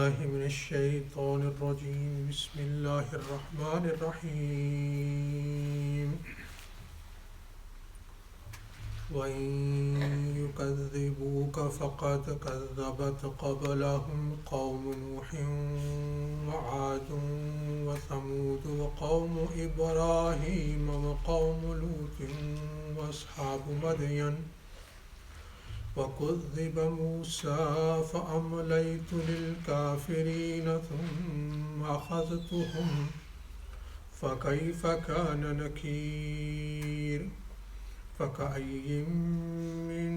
بالله من الشيطان الرجيم بسم الله الرحمن الرحيم وإن يكذبوك فقد كذبت قبلهم قوم نوح وعاد وثمود وقوم إبراهيم وقوم لوط وأصحاب مدين وكذب موسى فأمليت للكافرين ثم أخذتهم فكيف كان نكير فكأي من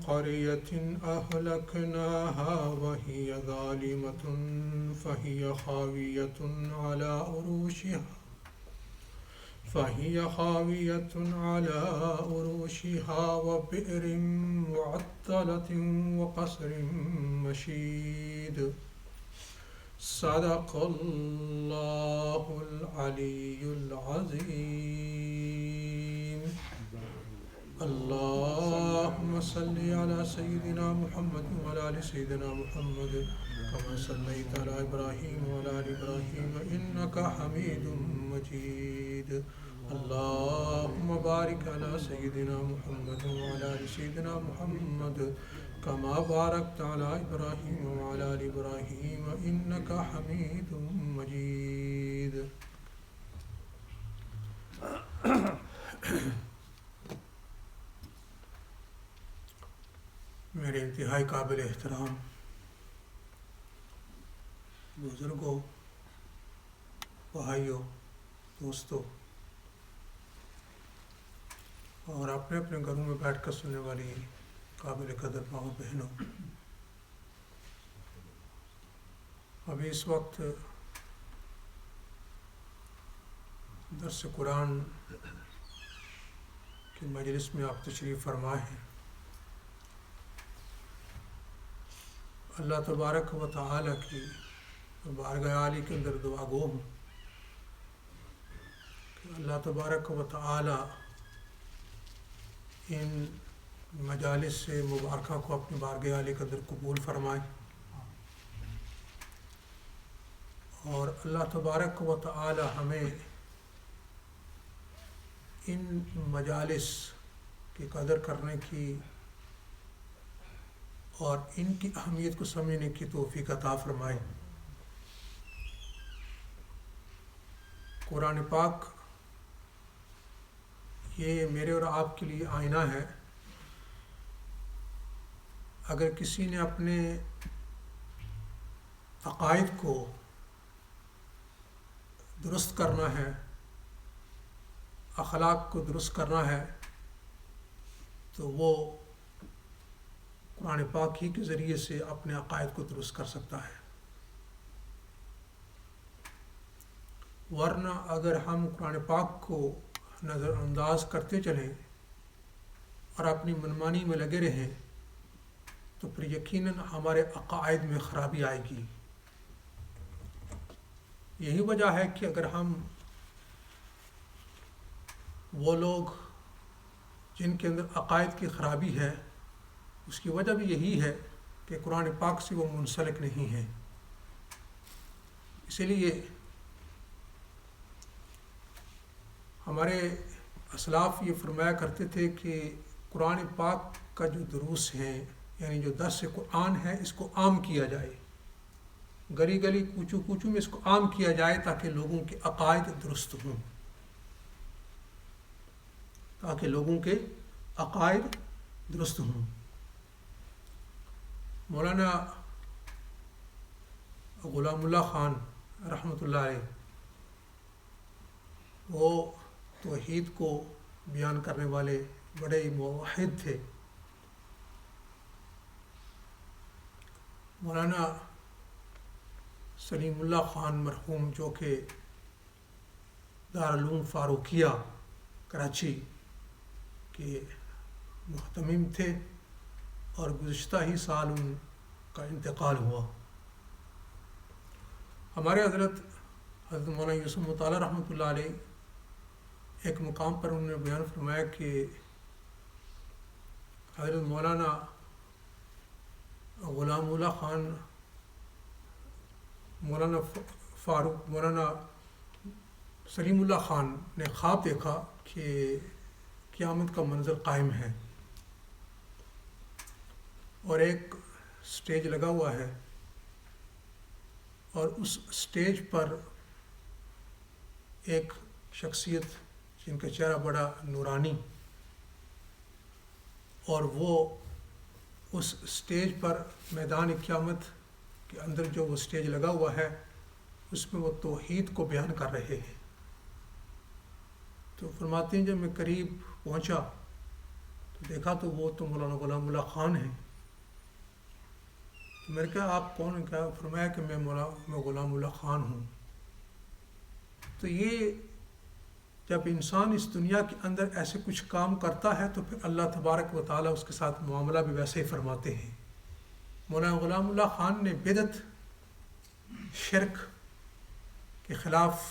قرية أهلكناها وهي ظالمة فهي خاوية على عروشها وبئر معطلة وقصر مشيد صدق الله العلي العظيم اللهم صل على سيدنا محمد وعلى آل سيدنا محمد كما صليت على إبراهيم وعلى آل إبراهيم إنك حميد مجيد اللهم بارك على سيدنا محمد وعلى آل سيدنا محمد كما باركت على إبراهيم وعلى آل إبراهيم إنك حميد مجيد. میرے انتہائی قابل احترام بزرگوں، بھائیوں، دوستوں اور اپنے اپنے گھروں میں بیٹھ کر سننے والی قابل قدر ماؤں بہنوں، ابھی اس وقت درس قرآن کی مجلس میں آپ تشریف فرما ہیں۔ اللہ تبارک و تعالی کی بارگاہ عالی کے اندر دعا گو ہوں کہ اللہ تبارک و تعالی ان مجالس سے مبارکہ کو اپنی بارگاہ عالی کے اندر قبول فرمائے، اور اللہ تبارک و تعالی ہمیں ان مجالس کی قدر کرنے کی اور ان کی اہمیت کو سمجھنے کی توفیق عطا فرمائے۔ قرآن پاک یہ میرے اور آپ کے لیے آئینہ ہے۔ اگر کسی نے اپنے عقائد کو درست کرنا ہے، اخلاق کو درست کرنا ہے، تو وہ قرآن پاک ہی کے ذریعے سے اپنے عقائد کو درست کر سکتا ہے۔ ورنہ اگر ہم قرآن پاک کو نظر انداز کرتے چلیں اور اپنی منمانی میں لگے رہیں تو پھر یقیناً ہمارے عقائد میں خرابی آئے گی۔ یہی وجہ ہے کہ اگر ہم وہ لوگ جن کے اندر عقائد کی خرابی ہے، اس کی وجہ بھی یہی ہے کہ قرآن پاک سے وہ منسلک نہیں ہیں۔ اسی لیے ہمارے اسلاف یہ فرمایا کرتے تھے کہ قرآن پاک کا جو دروس ہیں، یعنی جو درس قرآن ہے، اس کو عام کیا جائے، گلی گلی کوچو کوچو میں اس کو عام کیا جائے تاکہ لوگوں کے عقائد درست ہوں، تاکہ لوگوں کے عقائد درست ہوں۔ مولانا غلام اللہ خان رحمۃ اللہ علیہ وہ توحید کو بیان کرنے والے بڑے موحد تھے۔ مولانا سلیم اللہ خان مرحوم جو کہ دارالعلوم فاروقیہ کراچی کے محتمم تھے، اور گزشتہ ہی سال ان کا انتقال ہوا۔ ہمارے حضرت مولانا یوسف مطالعہ رحمۃ اللہ علیہ ایک مقام پر انہوں نے بیان فرمایا کہ حضرت مولانا غلام اللہ خان مولانا سلیم اللہ خان نے خواب دیکھا کہ قیامت کا منظر قائم ہے اور ایک سٹیج لگا ہوا ہے اور اس سٹیج پر ایک شخصیت جن کا چہرہ بڑا نورانی، اور وہ اس سٹیج پر میدان قیامت کے اندر جو وہ سٹیج لگا ہوا ہے اس میں وہ توحید کو بیان کر رہے ہیں۔ تو فرماتے ہیں جب میں قریب پہنچا تو دیکھا تو وہ تو مولانا غلام اللہ خان ہیں۔ تو میں نے کہا آپ کون ہیں؟ کیا فرمایا کہ میں غلام اللہ خان ہوں۔ تو یہ جب انسان اس دنیا کے اندر ایسے کچھ کام کرتا ہے تو پھر اللہ تبارک و تعالیٰ اس کے ساتھ معاملہ بھی ویسے ہی فرماتے ہیں۔ مولانا غلام اللہ خان نے بدعت، شرک کے خلاف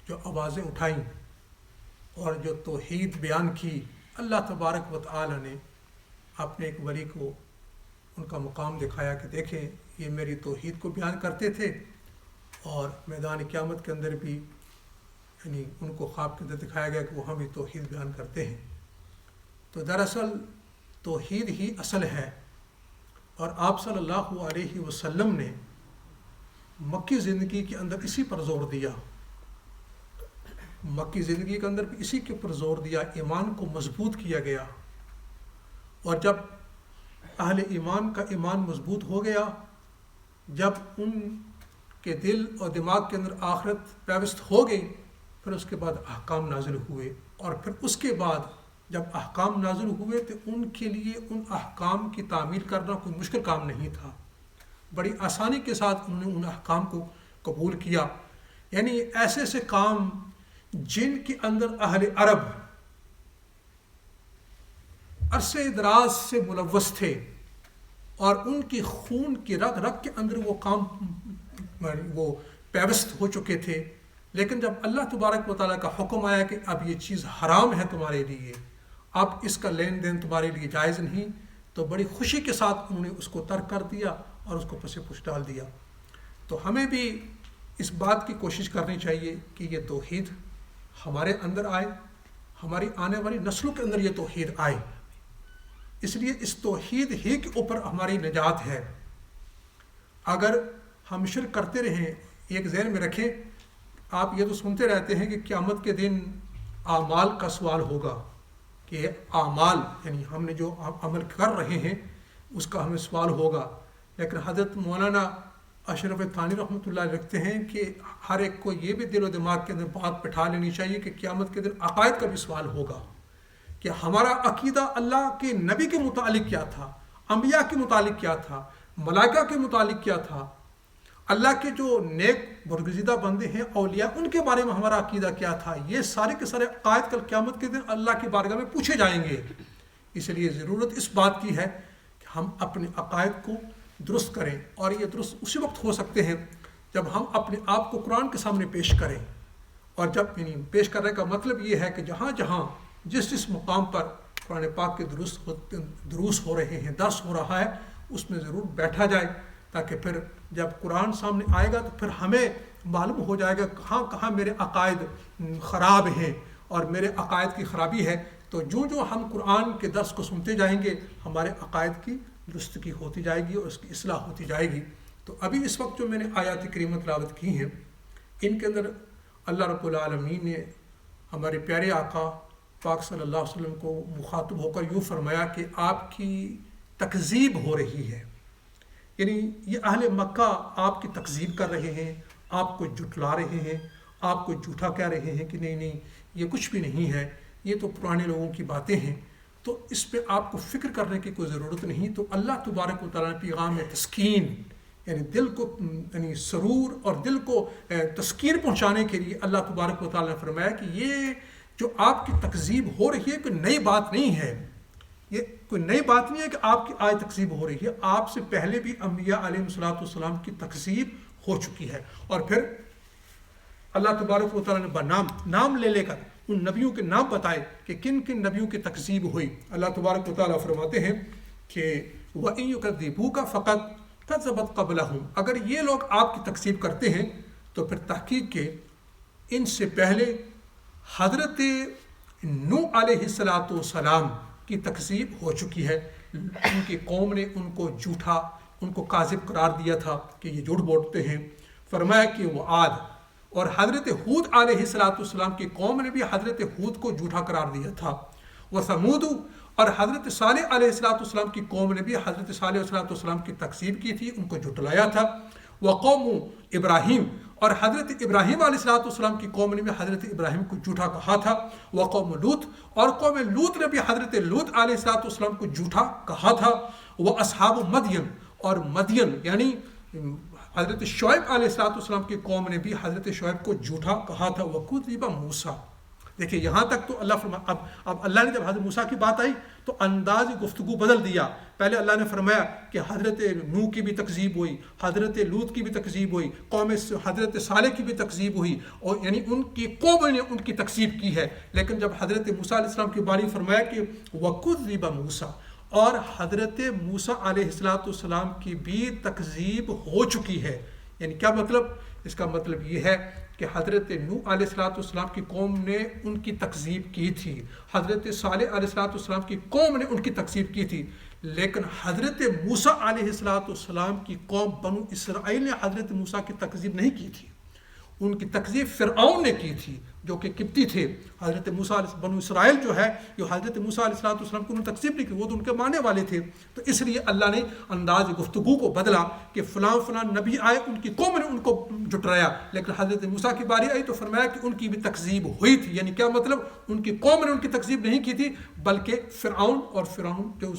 جو آوازیں اٹھائیں اور جو توحید بیان کی، اللہ تبارک و تعالیٰ نے اپنے ایک ولی کو ان کا مقام دکھایا کہ دیکھیں یہ میری توحید کو بیان کرتے تھے، اور میدان قیامت کے اندر بھی یعنی ان کو خواب کے اندر دکھایا گیا کہ وہ ہم بھی توحید بیان کرتے ہیں۔ تو دراصل توحید ہی اصل ہے، اور آپ صلی اللہ علیہ وسلم نے مکی زندگی کے اندر اسی پر زور دیا، مکی زندگی کے اندر بھی اسی کے پر زور دیا، ایمان کو مضبوط کیا گیا، اور جب اہل ایمان کا ایمان مضبوط ہو گیا، جب ان کے دل اور دماغ کے اندر آخرت پیوست ہو گئی، پھر اس کے بعد احکام نازل ہوئے، اور پھر اس کے بعد جب احکام نازل ہوئے تو ان کے لیے ان احکام کی تعمیل کرنا کوئی مشکل کام نہیں تھا، بڑی آسانی کے ساتھ انہوں نے ان احکام کو قبول کیا۔ یعنی ایسے ایسے کام جن کے اندر اہل عرب عرصے دراز سے ملوث تھے اور ان کی خون کی رگ رگ کے اندر وہ کام وہ پیوست ہو چکے تھے، لیکن جب اللہ تبارک و تعالیٰ کا حکم آیا کہ اب یہ چیز حرام ہے تمہارے لیے، اب اس کا لین دین تمہارے لیے جائز نہیں، تو بڑی خوشی کے ساتھ انہوں نے اس کو ترک کر دیا اور اس کو پس پش ڈال دیا۔ تو ہمیں بھی اس بات کی کوشش کرنی چاہیے کہ یہ توحید ہمارے اندر آئے، ہماری آنے والی نسلوں کے اندر یہ توحید آئے، اس لیے اس توحید ہی کے اوپر ہماری نجات ہے۔ اگر ہم شرک کرتے رہیں، ایک ذہن میں رکھیں، آپ یہ تو سنتے رہتے ہیں کہ قیامت کے دن اعمال کا سوال ہوگا، کہ اعمال یعنی ہم نے جو عمل کر رہے ہیں اس کا ہمیں سوال ہوگا، لیکن حضرت مولانا اشرف تھانی رحمۃ اللہ لکھتے ہیں کہ ہر ایک کو یہ بھی دل و دماغ کے اندر بات بٹھا لینی چاہیے کہ قیامت کے دن عقائد کا بھی سوال ہوگا، کہ ہمارا عقیدہ اللہ کے نبی کے متعلق کیا تھا، انبیاء کے متعلق کیا تھا، ملائکہ کے متعلق کیا تھا، اللہ کے جو نیک برگزیدہ بندے ہیں اولیاء ان کے بارے میں ہمارا عقیدہ کیا تھا۔ یہ سارے کے سارے عقائد کل قیامت کے دن اللہ کی بارگاہ میں پوچھے جائیں گے۔ اس لیے ضرورت اس بات کی ہے کہ ہم اپنے عقائد کو درست کریں، اور یہ درست اسی وقت ہو سکتے ہیں جب ہم اپنے آپ کو قرآن کے سامنے پیش کریں، اور جب یعنی پیش کرنے کا مطلب یہ ہے کہ جہاں جہاں جس مقام پر قرآن پاک کے دروس ہو رہے ہیں، درس ہو رہا ہے، اس میں ضرور بیٹھا جائے، تاکہ پھر جب قرآن سامنے آئے گا تو پھر ہمیں معلوم ہو جائے گا کہاں کہاں میرے عقائد خراب ہیں اور میرے عقائد کی خرابی ہے۔ تو جو ہم قرآن کے درس کو سنتے جائیں گے ہمارے عقائد کی درستگی ہوتی جائے گی اور اس کی اصلاح ہوتی جائے گی۔ تو ابھی اس وقت جو میں نے آیات کریمہ تلاوت کی ہیں، ان کے اندر اللہ رب العالمین نے ہمارے پیارے آقا پاک صلی اللہ علیہ وسلم کو مخاطب ہو کر یوں فرمایا کہ آپ کی تکذیب ہو رہی ہے، یعنی یہ اہل مکہ آپ کی تکذیب کر رہے ہیں، آپ کو جھٹلا رہے ہیں، آپ کو جھوٹا کہہ رہے ہیں کہ نہیں یہ کچھ بھی نہیں ہے، یہ تو پرانے لوگوں کی باتیں ہیں، تو اس پہ آپ کو فکر کرنے کی کوئی ضرورت نہیں۔ تو اللہ تبارک و تعالیٰ نے پیغام تسکین یعنی دل کو یعنی سرور اور دل کو تسکین پہنچانے کے لیے اللہ تبارک و تعالیٰ نے فرمایا کہ یہ جو آپ کی تکذیب ہو رہی ہے کوئی نئی بات نہیں ہے، یہ کوئی نئی بات نہیں ہے کہ آپ کی آج تکذیب ہو رہی ہے، آپ سے پہلے بھی انبیاء علیہ السلام کی تکذیب ہو چکی ہے۔ اور پھر اللہ تبارک و تعالیٰ نے نام لے کر ان نبیوں کے نام بتائے کہ کن کن نبیوں کی تکذیب ہوئی۔ اللہ تبارک و تعالیٰ فرماتے ہیں کہ وَإِن يُكَذِّبُوكَ فَقَدْ کذبت قبلہم، اگر یہ لوگ آپ کی تکذیب کرتے ہیں تو پھر تحقیق کے ان سے پہلے حضرت نوح علیہ السلام کی تکذیب ہو چکی ہے. ان کی قوم نے ان کو جھوٹا، ان کو کاذب قرار دیا تھا کہ یہ جھوٹ بولتے ہیں. فرمایا کہ وہ عاد اور حضرت ہود علیہ السلام کی قوم نے بھی حضرت ہود کو جھوٹا قرار دیا تھا. وہ سمود اور حضرت صالح علیہ السلام کی قوم نے بھی حضرت صالح علیہ السلام کی تکذیب کی تھی، ان کو جھٹلایا تھا. وہ قوم ابراہیم اور حضرت ابراہیم علیہ السلام کی قوم نے بھی حضرت ابراہیم کو جھوٹا کہا تھا. وہ قوم لوط اور قوم لوط نے بھی حضرت لوط علیہ السلام کو جھوٹا کہا تھا. وہ اصحاب مدین اور مدین یعنی حضرت شعیب علیہ السلام کی قوم نے بھی حضرت شعیب کو جھوٹا کہا تھا. وَكُذِّبَ موسیٰ، دیکھیے یہاں تک تو اللہ فرمایا. اب اللہ نے جب حضرت موسیٰ کی بات آئی تو انداز گفتگو بدل دیا. پہلے اللہ نے فرمایا کہ حضرت نوح کی بھی تکذیب ہوئی، حضرت لوط کی بھی تکذیب ہوئی، قوم حضرت صالح کی بھی تکذیب ہوئی، اور یعنی ان کی قوم نے ان کی تکذیب کی ہے. لیکن جب حضرت موسیٰ علیہ السلام کے بارے میں فرمایا کہ وَكُذِّبَ موسیٰ، اور حضرت موسیٰ علیہ السلام کی بھی تکذیب ہو چکی ہے. یعنی کیا مطلب؟ اس کا مطلب یہ ہے کہ حضرت نوح علیہ السلام کی قوم نے ان کی تکذیب کی تھی، حضرت صالح علیہ السلام کی قوم نے ان کی تکذیب کی تھی. لیکن حضرت موسیٰ علیہ السلام کی قوم بنو اسرائیل نے حضرت موسیٰ کی تکذیب نہیں کی تھی. ان کی تکذیب فرعون نے کی تھی جو کہ قبطی تھے. حضرت موسیٰ بنو اسرائیل جو ہے جو حضرت موسیٰ علیہ السلام کو انہوں نے تکذیب نہیں کی، وہ تو ان کے ماننے والے تھے. تو اس لیے اللہ نے انداز گفتگو کو بدلا کہ فلاں فلاں نبی آئے، ان کی قوم نے ان کو جھٹلایا. لیکن حضرت موسیٰ کی باری آئی تو فرمایا کہ ان کی بھی تکذیب ہوئی تھی. یعنی کیا مطلب؟ ان کی قوم نے ان کی تکذیب نہیں کی تھی، بلکہ فرعون اور فرعون جو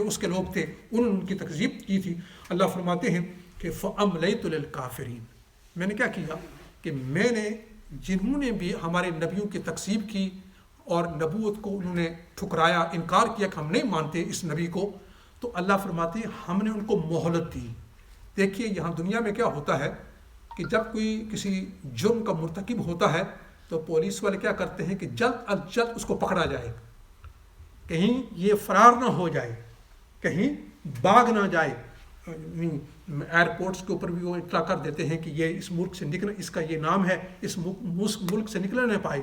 اس کے لوگ تھے انہوں نے ان کی تکذیب کی تھی. اللہ فرماتے ہیں کہ فَأَمْلَيْتُ لِلْكَافِرِينَ، میں نے کیا کیا کہ میں نے جنہوں نے بھی ہمارے نبیوں کی تکذیب کی اور نبوت کو انہوں نے ٹھکرایا، انکار کیا کہ ہم نہیں مانتے اس نبی کو، تو اللہ فرماتے ہیں ہم نے ان کو مہلت دی. دیکھیے یہاں دنیا میں کیا ہوتا ہے کہ جب کوئی کسی جرم کا مرتکب ہوتا ہے تو پولیس والے کیا کرتے ہیں کہ جلد از جلد اس کو پکڑا جائے، کہیں یہ فرار نہ ہو جائے، کہیں بھاگ نہ جائے. ایئرپورٹس کے اوپر بھی وہ اطلاع کر دیتے ہیں کہ یہ اس ملک سے نکل، اس کا یہ نام ہے، اس ملک سے نکل نہ پائے.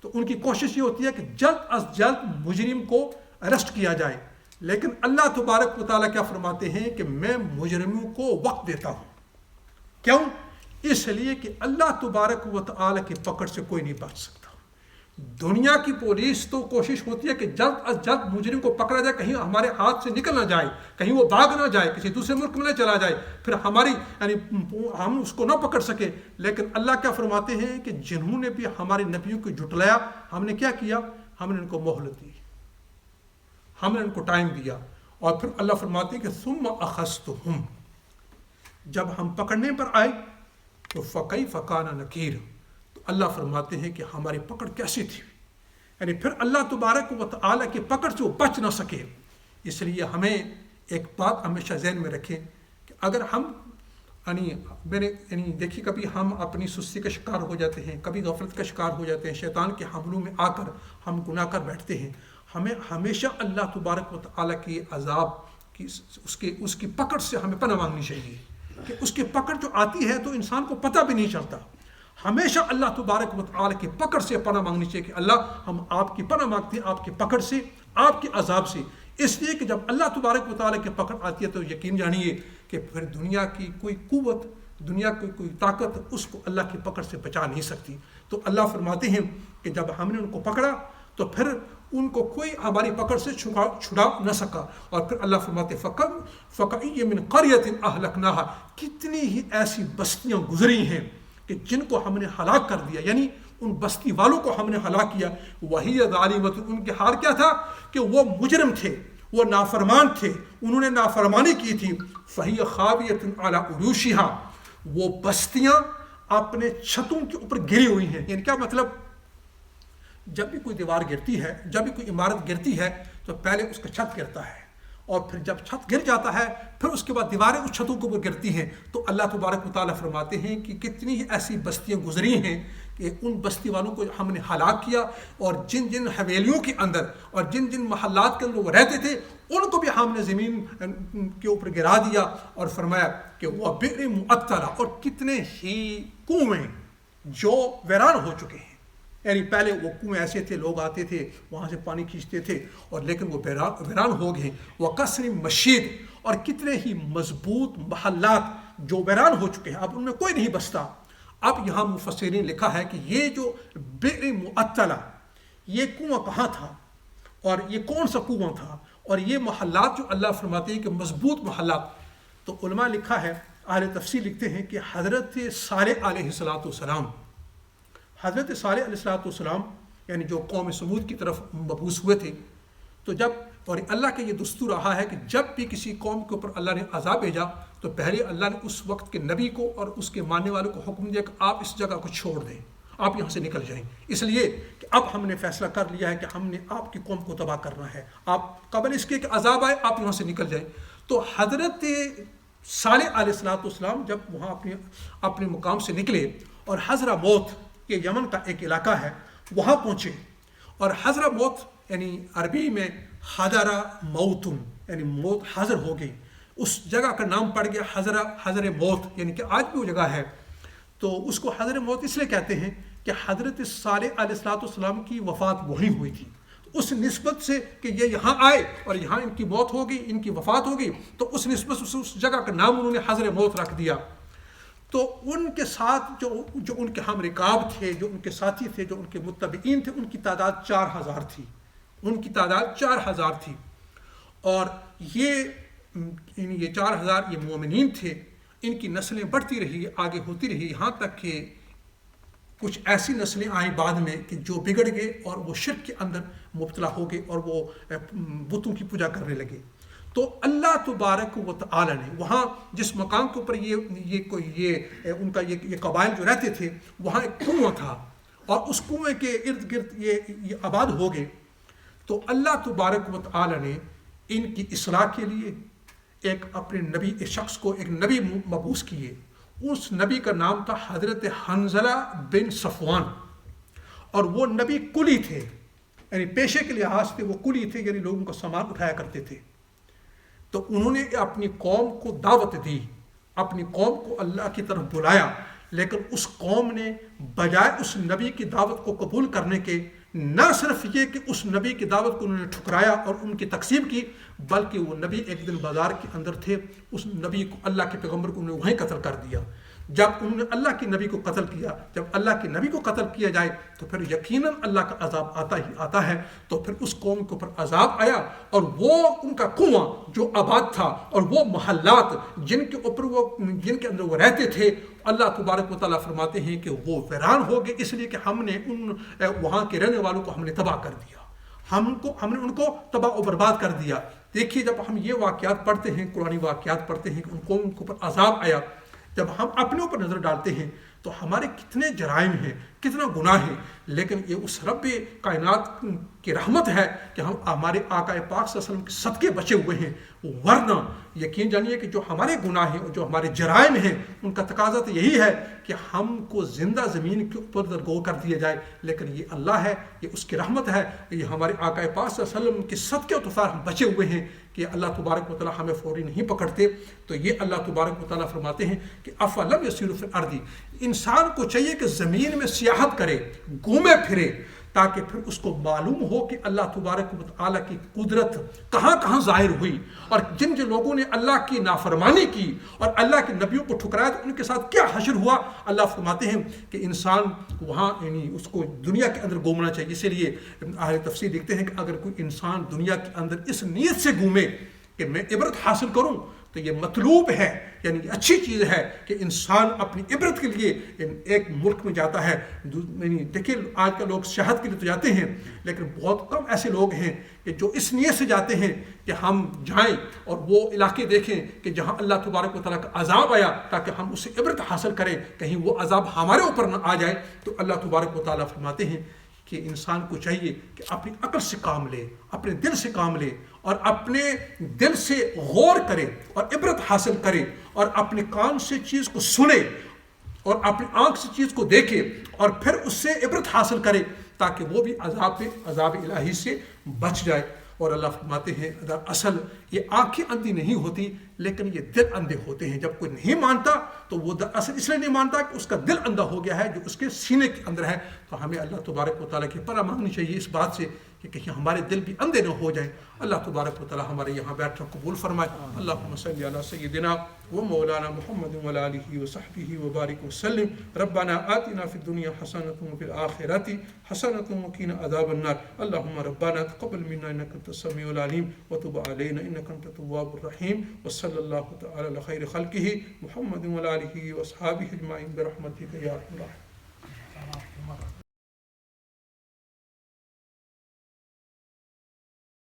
تو ان کی کوشش یہ ہوتی ہے کہ جلد از جلد مجرم کو اریسٹ کیا جائے. لیکن اللہ تبارک و تعالیٰ کیا فرماتے ہیں کہ میں مجرموں کو وقت دیتا ہوں. کیوں؟ اس لیے کہ اللہ تبارک و تعالیٰ کی پکڑ سے کوئی نہیں بچ سکتا. دنیا کی پولیس تو کوشش ہوتی ہے کہ جلد از جلد مجرم کو پکڑا جائے، کہیں ہمارے ہاتھ سے نکل نہ جائے، کہیں وہ بھاگ نہ جائے، کسی دوسرے ملک میں نہ چلا جائے، پھر ہماری یعنی ہم اس کو نہ پکڑ سکے. لیکن اللہ کیا فرماتے ہیں کہ جنہوں نے بھی ہمارے نبیوں کو جھٹلایا، ہم نے کیا کیا؟ ہم نے ان کو مہلت دی، ہم نے ان کو ٹائم دیا. اور پھر اللہ فرماتے ہیں کہ ثم اخذتہم، جب ہم پکڑنے پر آئے تو فکیف کان نکیر، اللہ فرماتے ہیں کہ ہماری پکڑ کیسی تھی. یعنی پھر اللہ تبارک و تعالیٰ کی پکڑ سے وہ بچ نہ سکے. اس لیے ہمیں ایک بات ہمیشہ ذہن میں رکھیں کہ اگر ہم دیکھیے کبھی ہم اپنی سستی کا شکار ہو جاتے ہیں، کبھی غفلت کا شکار ہو جاتے ہیں، شیطان کے حملوں میں آ کر ہم گناہ کر بیٹھتے ہیں. ہمیں ہمیشہ اللہ تبارک و تعالیٰ کی عذاب کی اس کی پکڑ سے ہمیں پناہ مانگنی چاہیے کہ اس کی پکڑ جو آتی ہے تو انسان کو پتہ بھی نہیں چلتا. ہمیشہ اللہ تبارک و تعالیٰ کی پکڑ سے پناہ مانگنی چاہیے کہ اللہ ہم آپ کی پناہ مانگتے ہیں، آپ کی پکڑ سے، آپ کے عذاب سے. اس لیے کہ جب اللہ تبارک و تعالیٰ کی پکڑ آتی ہے تو یقین جانیے کہ پھر دنیا کی کوئی قوت، دنیا کی کوئی طاقت اس کو اللہ کی پکڑ سے بچا نہیں سکتی. تو اللہ فرماتے ہیں کہ جب ہم نے ان کو پکڑا تو پھر ان کو کوئی ہماری پکڑ سے چھڑا نہ سکا. اور پھر اللہ فرماتے فَكَأَيٍّ مِّن قَرْيَةٍ أَهْلَكْنَاهَا، کتنی ہی ایسی بستیاں گزری ہیں کہ جن کو ہم نے ہلاک کر دیا، یعنی ان بستی والوں کو ہم نے ہلاک کیا. وہی ظالمۃ، ان کے حال کیا تھا کہ وہ مجرم تھے، وہ نافرمان تھے، انہوں نے نافرمانی کی تھی. فَهِيَ خَاوِيَةٌ عَلَىٰ عُرُوشِهَا، وہ بستیاں اپنے چھتوں کے اوپر گری ہوئی ہیں. یعنی کیا مطلب؟ جب بھی کوئی دیوار گرتی ہے، جب بھی کوئی عمارت گرتی ہے تو پہلے اس کا چھت گرتا ہے اور پھر جب چھت گر جاتا ہے پھر اس کے بعد دیواریں اس چھتوں کے اوپر گرتی ہیں، تو اللہ تبارک و تعالیٰ فرماتے ہیں کہ کتنی ہی ایسی بستیاں گزری ہیں کہ ان بستی والوں کو ہم نے ہلاک کیا، اور جن جن حویلیوں کے اندر اور جن جن محلات کے اندر وہ رہتے تھے ان کو بھی ہم نے زمین کے اوپر گرا دیا، اور فرمایا کہ وہ بئر معطلہ، اور کتنے ہی کنویں جو ویران ہو چکے ہیں۔ یعنی پہلے وہ کنویں ایسے تھے، لوگ آتے تھے وہاں سے پانی کھینچتے تھے، اور لیکن وہ ویران ہو گئے۔ وہ قصر مشید، اور کتنے ہی مضبوط محلات جو ویران ہو چکے ہیں، اب ان میں کوئی نہیں بستا۔ اب یہاں مفسرین لکھا ہے کہ یہ جو بئر معطلہ، یہ کنواں کہاں تھا اور یہ کون سا کنواں تھا، اور یہ محلات جو اللہ فرماتے ہیں کہ مضبوط محلات، تو علماء لکھا ہے، اہل تفسیر لکھتے ہیں کہ حضرت صالح علیہ السلام، حضرت صالح علیہ السلام یعنی جو قوم سمود کی طرف مبعوث ہوئے تھے، تو جب، اور اللہ کا یہ دستور رہا ہے کہ جب بھی کسی قوم کے اوپر اللہ نے عذاب بھیجا تو پہلے اللہ نے اس وقت کے نبی کو اور اس کے ماننے والوں کو حکم دیا کہ آپ اس جگہ کو چھوڑ دیں، آپ یہاں سے نکل جائیں، اس لیے کہ اب ہم نے فیصلہ کر لیا ہے کہ ہم نے آپ کی قوم کو تباہ کرنا ہے، آپ قبل اس کے کہ عذاب آئے آپ یہاں سے نکل جائیں۔ تو حضرت صالح علیہ السلام جب وہاں اپنے مقام سے نکلے اور حضرہ موت، یہ یمن کا ایک علاقہ ہے، وہاں پہنچے، اور حضرہ موت یعنی عربی میں حضرہ موتن، یعنی موت حضر ہو گئی، اس جگہ کا نام پڑ گیا حضر موت، یعنی کہ آج بھی وہ جگہ ہے۔ تو اس کو حضر موت اس لیے کہتے ہیں کہ حضرت صالح علیہ السلام کی وفات وہیں ہوئی تھی، اس نسبت سے کہ یہ یہاں آئے اور یہاں ان کی موت ہو گئی، ان کی وفات ہو گئی، تو اس نسبت سے اس جگہ کا نام انہوں نے حضر موت رکھ دیا۔ تو ان کے ساتھ جو ان کے ہم رکاب تھے، جو ان کے ساتھی تھے، جو ان کے متبعین تھے، ان کی تعداد 4000 تھی، ان کی تعداد 4000 تھی، اور یہ 4000 یہ مومنین تھے۔ ان کی نسلیں بڑھتی رہی، آگے ہوتی رہی، یہاں تک کہ کچھ ایسی نسلیں آئیں بعد میں کہ جو بگڑ گئے اور وہ شرک کے اندر مبتلا ہو گئے اور وہ بتوں کی پوجا کرنے لگے۔ تو اللہ تبارک و تعالی نے وہاں جس مقام کے اوپر ان کا یہ قبائل جو رہتے تھے، وہاں ایک کنواں تھا، اور اس کنویں کے ارد گرد یہ آباد ہو گئے۔ تو اللہ تبارک و تعالی نے ان کی اصلاح کے لیے ایک اپنے نبی، ایک شخص کو ایک نبی مبعوث کیے۔ اس نبی کا نام تھا حضرت حنظلہ بن صفوان، اور وہ نبی کلی تھے، یعنی پیشے کے لحاظ سے وہ کلی تھے، یعنی لوگوں کا سامان اٹھایا کرتے تھے۔ تو انہوں نے اپنی قوم کو دعوت دی، اپنی قوم کو اللہ کی طرف بلایا، لیکن اس قوم نے بجائے اس نبی کی دعوت کو قبول کرنے کے، نہ صرف یہ کہ اس نبی کی دعوت کو انہوں نے ٹھکرایا اور ان کی تقسیم کی، بلکہ وہ نبی ایک دن بازار کے اندر تھے، اس نبی کو، اللہ کے پیغمبر کو انہوں نے وہیں قتل کر دیا۔ جب انہوں نے اللہ کے نبی کو قتل کیا، جب اللہ کے نبی کو قتل کیا جائے تو پھر یقیناً اللہ کا عذاب آتا ہی آتا ہے۔ تو پھر اس قوم کے اوپر عذاب آیا، اور وہ ان کا کنواں جو آباد تھا اور وہ محلات جن کے اندر وہ رہتے تھے، اللہ تبارک و تعالیٰ فرماتے ہیں کہ وہ ویران ہو گئے، اس لیے کہ ہم نے وہاں کے رہنے والوں کو ہم نے تباہ کر دیا، ہم نے ان کو تباہ و برباد کر دیا۔ دیکھیے جب ہم یہ واقعات پڑھتے ہیں، قرآنی واقعات پڑھتے ہیں کہ ان قوم کے اوپر عذاب آیا، جب ہم اپنے اوپر نظر ڈالتے ہیں تو ہمارے کتنے جرائم ہیں، کتنا گناہ ہے، لیکن یہ اس رب کائنات کی رحمت ہے کہ ہم ہمارے آقا پاک صلی اللہ علیہ وسلم کے صدقے بچے ہوئے ہیں، ورنہ یقین جانیے کہ جو ہمارے گناہ ہیں اور جو ہمارے جرائم ہیں ان کا تقاضا تو یہی ہے کہ ہم کو زندہ زمین کے اوپر درگور کر دیا جائے، لیکن یہ اللہ ہے، یہ اس کی رحمت ہے، یہ ہمارے آقا پاک صلی اللہ علیہ وسلم کے صدقے و توفار ہم بچے ہوئے ہیں کہ اللہ تبارک و تعالیٰ ہمیں فوری نہیں پکڑتے۔ تو یہ اللہ تبارک و تعالیٰ فرماتے ہیں کہ افلم یسیروا فی الارض، انسان کو چاہیے کہ زمین میں سیاحت کرے، گھومے پھرے، تاکہ پھر اس کو معلوم ہو کہ اللہ تبارک و تعالیٰ کی قدرت کہاں کہاں ظاہر ہوئی، اور جن لوگوں نے اللہ کی نافرمانی کی اور اللہ کے نبیوں کو ٹھکرایا تو ان کے ساتھ کیا حشر ہوا۔ اللہ فرماتے ہیں کہ انسان وہاں یعنی اس کو دنیا کے اندر گھومنا چاہیے۔ اسی لیے اہل تفسیر لکھتے ہیں کہ اگر کوئی انسان دنیا کے اندر اس نیت سے گھومے کہ میں عبرت حاصل کروں تو یہ مطلوب ہے، یعنی اچھی چیز ہے کہ انسان اپنی عبرت کے لیے ایک ملک میں جاتا ہے۔ یعنی دیکھیے آج کل لوگ سیاحت کے لیے تو جاتے ہیں، لیکن بہت کم ایسے لوگ ہیں کہ جو اس نیت سے جاتے ہیں کہ ہم جائیں اور وہ علاقے دیکھیں کہ جہاں اللہ تبارک و تعالیٰ کا عذاب آیا، تاکہ ہم اس سے عبرت حاصل کریں، کہیں وہ عذاب ہمارے اوپر نہ آ جائے۔ تو اللہ تبارک و تعالیٰ فرماتے ہیں کہ انسان کو چاہیے کہ اپنی عقل سے کام لے، اپنے دل سے کام لے، اور اپنے دل سے غور کرے اور عبرت حاصل کرے اور اپنے کان سے چیز کو سنے اور اپنی آنکھ سے چیز کو دیکھے اور پھر اس سے عبرت حاصل کرے تاکہ وہ بھی عذاب الہی سے بچ جائے. اور اللہ فرماتے ہیں اصل یہ آنکھیں اندھی نہیں ہوتی لیکن یہ دل اندھے ہوتے ہیں. جب کوئی نہیں مانتا تو وہ اصل اس لیے نہیں مانتا کہ اس کا دل اندھا ہو گیا ہے جو اس کے سینے کے اندر ہے. تو ہمیں اللہ تبارک و تعالیٰ کی پناہ مانگنی چاہیے اس بات سے کہ کہیں ہمارے دل بھی اندھے نہ ہو جائیں. اللہ تبارک و تعالیٰ ہمارے یہاں بیٹھنا قبول فرمائے. اللہم صلی علی سیدنا و مولانا محمد و آلہ و صحبہ وبارک وسلم. ربنا آتنا فی الدنیا حسنۃ وفی الآخرۃ حسنۃ وقنا عذاب النار. اللہم ربنا تقبل منا انک انت السمیع العلیم وتب علینا انک انت التواب الرحیم. وصلی اللہ تعالی علی خیر خلقہ محمد و آلہ و اصحابہ اجمعین برحمتک یا ارحم الراحمین.